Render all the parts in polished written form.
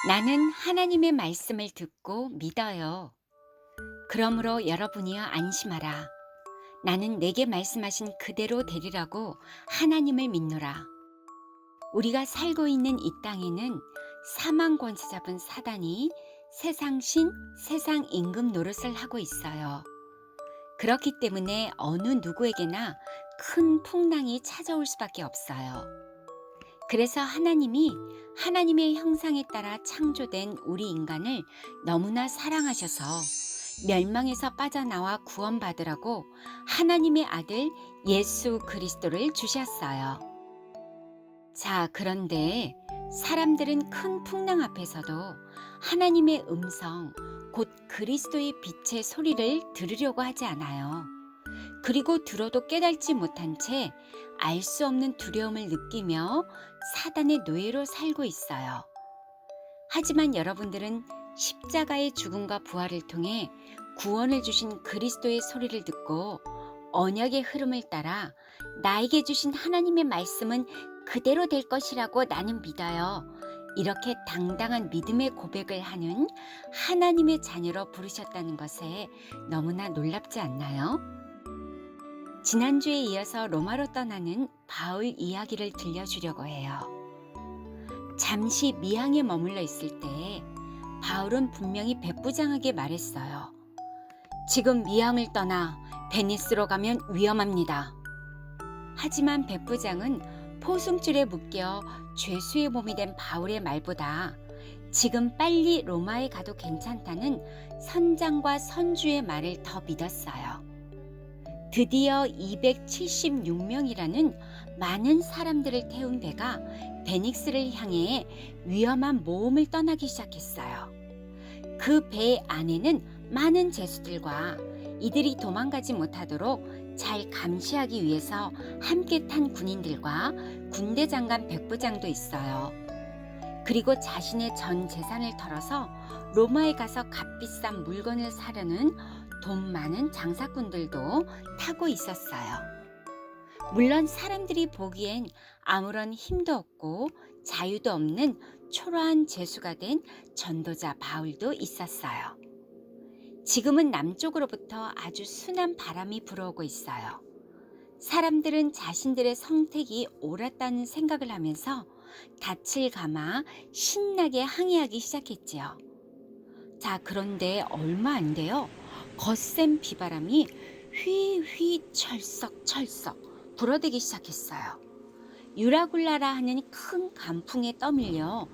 나는 하나님의 말씀을 듣고 믿어요. 그러므로 여러분이여 안심하라. 나는 내게 말씀하신 그대로 되리라고 하나님을 믿노라. 우리가 살고 있는 이 땅에는 사망 권세 잡은 사단이 세상 신, 세상 임금 노릇을 하고 있어요. 그렇기 때문에 어느 누구에게나 큰 풍랑이 찾아올 수밖에 없어요. 그래서 하나님이 하나님의 형상에 따라 창조된 우리 인간을 너무나 사랑하셔서 멸망에서 빠져나와 구원받으라고 하나님의 아들 예수 그리스도를 주셨어요. 자, 그런데 사람들은 큰 풍랑 앞에서도 하나님의 음성, 곧 그리스도의 빛의 소리를 들으려고 하지 않아요. 그리고 들어도 깨닫지 못한 채 알 수 없는 두려움을 느끼며 사단의 노예로 살고 있어요. 하지만 여러분들은 십자가의 죽음과 부활을 통해 구원을 주신 그리스도의 소리를 듣고 언약의 흐름을 따라 나에게 주신 하나님의 말씀은 그대로 될 것이라고 나는 믿어요. 이렇게 당당한 믿음의 고백을 하는 하나님의 자녀로 부르셨다는 것에 너무나 놀랍지 않나요? 지난주에 이어서 로마로 떠나는 바울 이야기를 들려주려고 해요. 잠시 미항에 머물러 있을 때 바울은 분명히 백부장에게 말했어요. 지금 미항을 떠나 베니스로 가면 위험합니다. 하지만 백부장은 포승줄에 묶여 죄수의 몸이 된 바울의 말보다 지금 빨리 로마에 가도 괜찮다는 선장과 선주의 말을 더 믿었어요. 드디어 276명이라는 많은 사람들을 태운 배가 베닉스를 향해 위험한 모험을 떠나기 시작했어요. 그 배 안에는 많은 죄수들과 이들이 도망가지 못하도록 잘 감시하기 위해서 함께 탄 군인들과 군대 장관 백부장도 있어요. 그리고 자신의 전 재산을 털어서 로마에 가서 값비싼 물건을 사려는 돈 많은 장사꾼들도 타고 있었어요. 물론 사람들이 보기엔 아무런 힘도 없고 자유도 없는 초라한 죄수가 된 전도자 바울도 있었어요. 지금은 남쪽으로부터 아주 순한 바람이 불어오고 있어요. 사람들은 자신들의 선택이 옳았다는 생각을 하면서 닻을 감아 신나게 항해하기 시작했지요. 자, 그런데 얼마 안 돼요. 거센 비바람이 휘휘 철썩철썩 불어대기 시작했어요. 유라굴라라 하는 큰 강풍에 떠밀려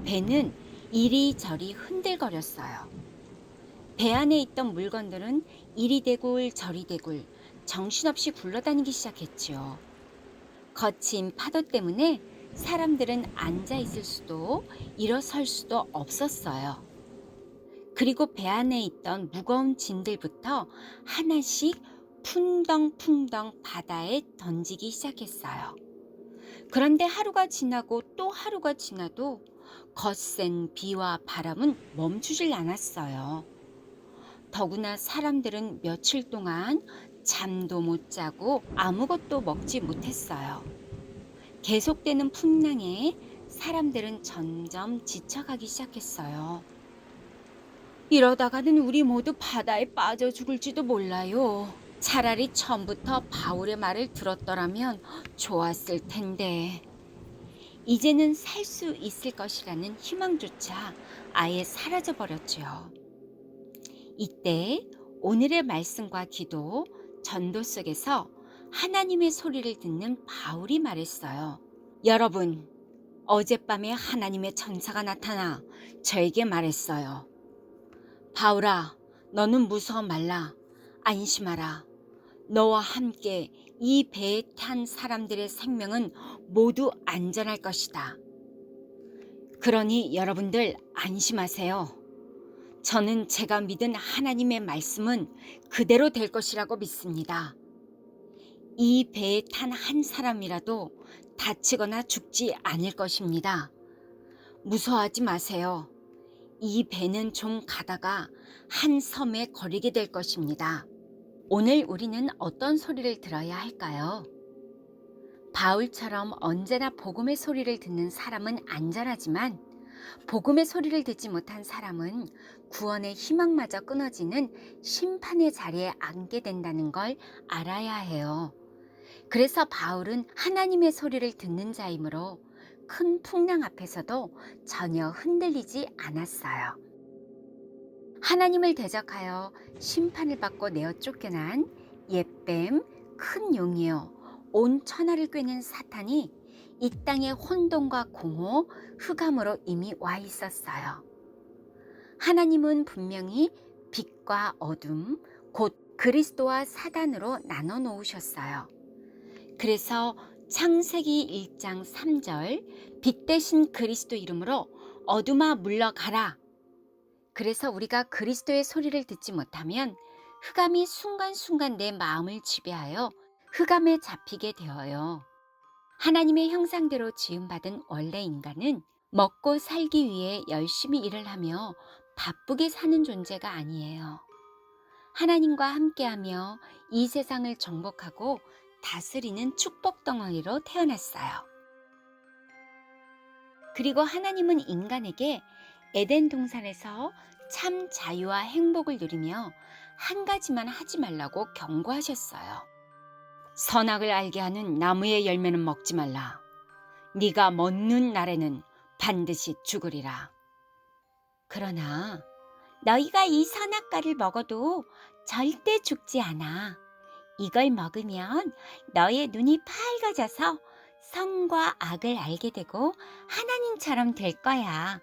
배는 이리저리 흔들거렸어요. 배 안에 있던 물건들은 이리 대굴 저리 대굴 정신없이 굴러다니기 시작했지요. 거친 파도 때문에 사람들은 앉아 있을 수도 일어설 수도 없었어요. 그리고 배 안에 있던 무거운 짐들부터 하나씩 풍덩풍덩 바다에 던지기 시작했어요. 그런데 하루가 지나고 또 하루가 지나도 거센 비와 바람은 멈추질 않았어요. 더구나 사람들은 며칠 동안 잠도 못 자고 아무것도 먹지 못했어요. 계속되는 풍랑에 사람들은 점점 지쳐가기 시작했어요. 이러다가는 우리 모두 바다에 빠져 죽을지도 몰라요. 차라리 처음부터 바울의 말을 들었더라면 좋았을 텐데. 이제는 살 수 있을 것이라는 희망조차 아예 사라져버렸죠. 이때 오늘의 말씀과 기도, 전도 속에서 하나님의 소리를 듣는 바울이 말했어요. 여러분, 어젯밤에 하나님의 천사가 나타나 저에게 말했어요. 바울아, 너는 무서워 말라. 안심하라. 너와 함께 이 배에 탄 사람들의 생명은 모두 안전할 것이다. 그러니 여러분들 안심하세요. 저는 제가 믿은 하나님의 말씀은 그대로 될 것이라고 믿습니다. 이 배에 탄 한 사람이라도 다치거나 죽지 않을 것입니다. 무서워하지 마세요. 이 배는 좀 가다가 한 섬에 거리게 될 것입니다. 오늘 우리는 어떤 소리를 들어야 할까요? 바울처럼 언제나 복음의 소리를 듣는 사람은 안전하지만 복음의 소리를 듣지 못한 사람은 구원의 희망마저 끊어지는 심판의 자리에 앉게 된다는 걸 알아야 해요. 그래서 바울은 하나님의 소리를 듣는 자이므로 큰 풍랑 앞에서도 전혀 흔들리지 않았어요. 하나님을 대적하여 심판을 받고 내어 쫓겨난 옛뱀, 큰 용이요 온 천하를 꿰는 사탄이 이 땅에 혼돈과 공허, 흑암으로 이미 와 있었어요. 하나님은 분명히 빛과 어둠, 곧 그리스도와 사단으로 나눠 놓으셨어요. 그래서 창세기 1장 3절 빛 대신 그리스도 이름으로 어둠아 물러가라. 그래서 우리가 그리스도의 소리를 듣지 못하면 흑암이 순간순간 내 마음을 지배하여 흑암에 잡히게 되어요. 하나님의 형상대로 지음받은 원래 인간은 먹고 살기 위해 열심히 일을 하며 바쁘게 사는 존재가 아니에요. 하나님과 함께하며 이 세상을 정복하고 다스리는 축복 덩어리로 태어났어요. 그리고 하나님은 인간에게 에덴 동산에서 참 자유와 행복을 누리며 한 가지만 하지 말라고 경고하셨어요. 선악을 알게 하는 나무의 열매는 먹지 말라. 네가 먹는 날에는 반드시 죽으리라. 그러나 너희가 이 선악과를 먹어도 절대 죽지 않아. 이걸 먹으면 너의 눈이 밝아져서 선과 악을 알게 되고 하나님처럼 될 거야.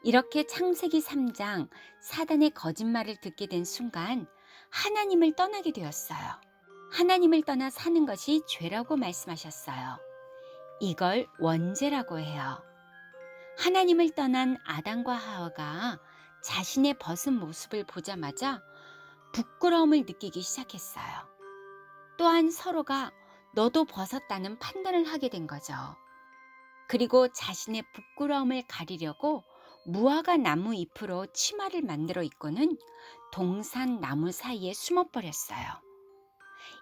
이렇게 창세기 3장 사단의 거짓말을 듣게 된 순간 하나님을 떠나게 되었어요. 하나님을 떠나 사는 것이 죄라고 말씀하셨어요. 이걸 원죄라고 해요. 하나님을 떠난 아담과 하와가 자신의 벗은 모습을 보자마자 부끄러움을 느끼기 시작했어요. 또한 서로가 너도 벗었다는 판단을 하게 된 거죠. 그리고 자신의 부끄러움을 가리려고 무화과 나무 잎으로 치마를 만들어 입고는 동산 나무 사이에 숨어버렸어요.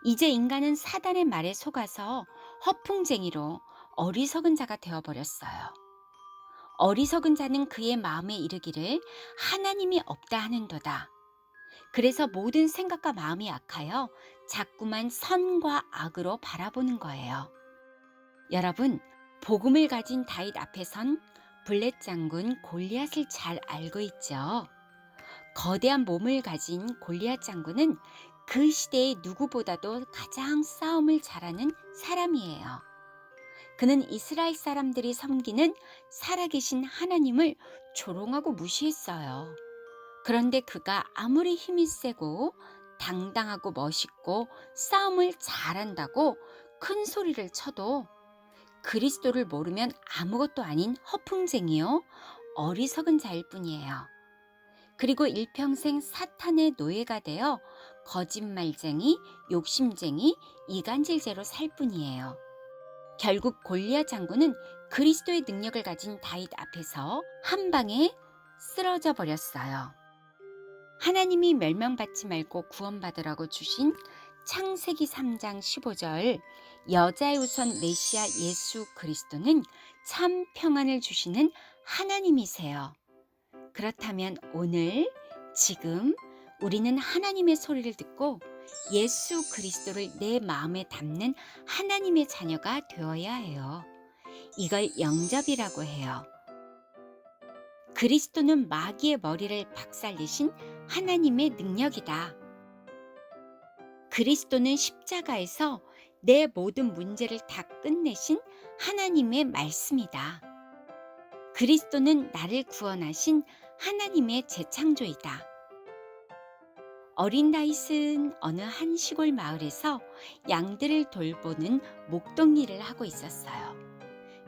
이제 인간은 사단의 말에 속아서 허풍쟁이로 어리석은 자가 되어버렸어요. 어리석은 자는 그의 마음에 이르기를 하나님이 없다 하는도다. 그래서 모든 생각과 마음이 악하여 자꾸만 선과 악으로 바라보는 거예요. 여러분, 복음을 가진 다윗 앞에 선 블렛 장군 골리앗을 잘 알고 있죠. 거대한 몸을 가진 골리앗 장군은 그 시대의 누구보다도 가장 싸움을 잘하는 사람이에요. 그는 이스라엘 사람들이 섬기는 살아계신 하나님을 조롱하고 무시했어요. 그런데 그가 아무리 힘이 세고 당당하고 멋있고 싸움을 잘한다고 큰 소리를 쳐도 그리스도를 모르면 아무것도 아닌 허풍쟁이요 어리석은 자일 뿐이에요. 그리고 일평생 사탄의 노예가 되어 거짓말쟁이, 욕심쟁이, 이간질제로 살 뿐이에요. 결국 골리앗 장군은 그리스도의 능력을 가진 다윗 앞에서 한 방에 쓰러져 버렸어요. 하나님이 멸망받지 말고 구원받으라고 주신 창세기 3장 15절 여자의 우선 메시아 예수 그리스도는 참 평안을 주시는 하나님이세요. 그렇다면 오늘 지금 우리는 하나님의 소리를 듣고 예수 그리스도를 내 마음에 담는 하나님의 자녀가 되어야 해요. 이걸 영접이라고 해요. 그리스도는 마귀의 머리를 박살내신 하나님의 능력이다. 그리스도는 십자가에서 내 모든 문제를 다 끝내신 하나님의 말씀이다. 그리스도는 나를 구원하신 하나님의 재창조이다. 어린 다윗은 어느 한 시골 마을에서 양들을 돌보는 목동 일을 하고 있었어요.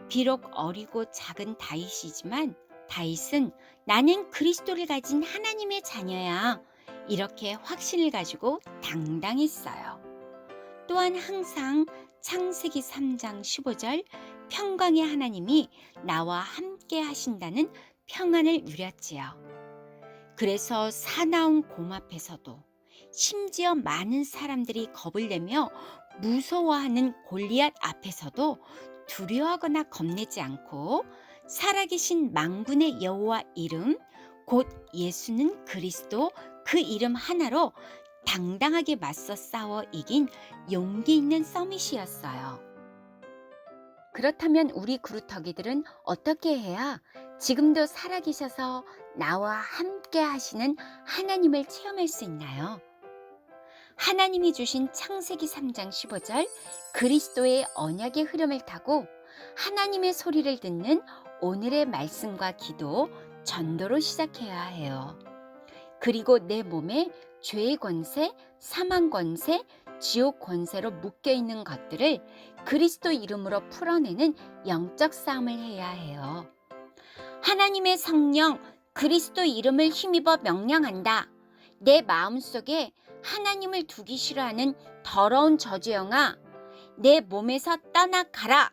비록 어리고 작은 다윗이지만 다윗은 나는 그리스도를 가진 하나님의 자녀야. 이렇게 확신을 가지고 당당했어요. 또한 항상 창세기 3장 15절 평강의 하나님이 나와 함께 하신다는 평안을 누렸지요. 그래서 사나운 곰 앞에서도 심지어 많은 사람들이 겁을 내며 무서워하는 골리앗 앞에서도 두려워하거나 겁내지 않고 살아계신 만군의 여호와 이름, 곧 예수는 그리스도, 그 이름 하나로 당당하게 맞서 싸워 이긴 용기 있는 서밋이었어요. 그렇다면 우리 그루터기들은 어떻게 해야 지금도 살아계셔서 나와 함께 하시는 하나님을 체험할 수 있나요? 하나님이 주신 창세기 3장 15절 그리스도의 언약의 흐름을 타고 하나님의 소리를 듣는 오늘의 말씀과 기도, 전도로 시작해야 해요. 그리고 내 몸에 죄의 권세, 사망 권세, 지옥 권세로 묶여있는 것들을 그리스도 이름으로 풀어내는 영적 싸움을 해야 해요. 하나님의 성령 그리스도 이름을 힘입어 명령한다. 내 마음속에 하나님을 두기 싫어하는 더러운 저주영아, 내 몸에서 떠나가라.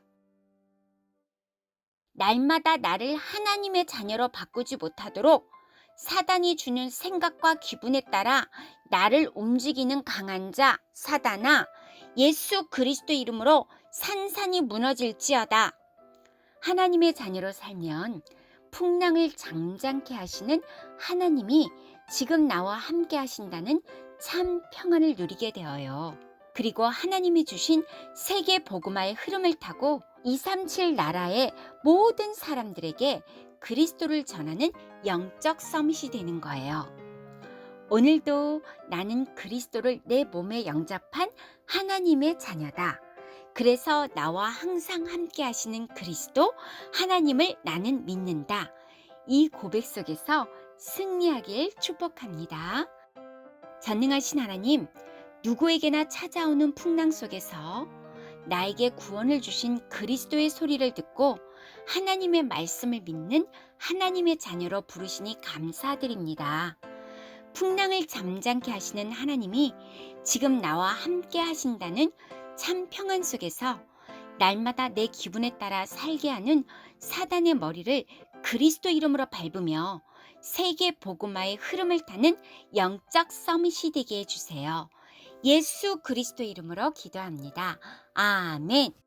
날마다 나를 하나님의 자녀로 바꾸지 못하도록 사단이 주는 생각과 기분에 따라 나를 움직이는 강한 자 사단아, 예수 그리스도 이름으로 산산이 무너질지어다. 하나님의 자녀로 살면 풍랑을 잠잠케 하시는 하나님이 지금 나와 함께 하신다는 참 평안을 누리게 되어요. 그리고 하나님이 주신 세계 복음화의 흐름을 타고 237 나라의 모든 사람들에게 그리스도를 전하는 영적 서밋이 되는 거예요. 오늘도 나는 그리스도를 내 몸에 영접한 하나님의 자녀다. 그래서 나와 항상 함께 하시는 그리스도 하나님을 나는 믿는다. 이 고백 속에서 승리하길 축복합니다. 전능하신 하나님, 누구에게나 찾아오는 풍랑 속에서 나에게 구원을 주신 그리스도의 소리를 듣고 하나님의 말씀을 믿는 하나님의 자녀로 부르시니 감사드립니다. 풍랑을 잠잠케 하시는 하나님이 지금 나와 함께 하신다는 참 평안 속에서 날마다 내 기분에 따라 살게 하는 사단의 머리를 그리스도 이름으로 밟으며 세계 복음화의 흐름을 타는 영적 서밋이 되게 해주세요. 예수 그리스도 이름으로 기도합니다. 아멘.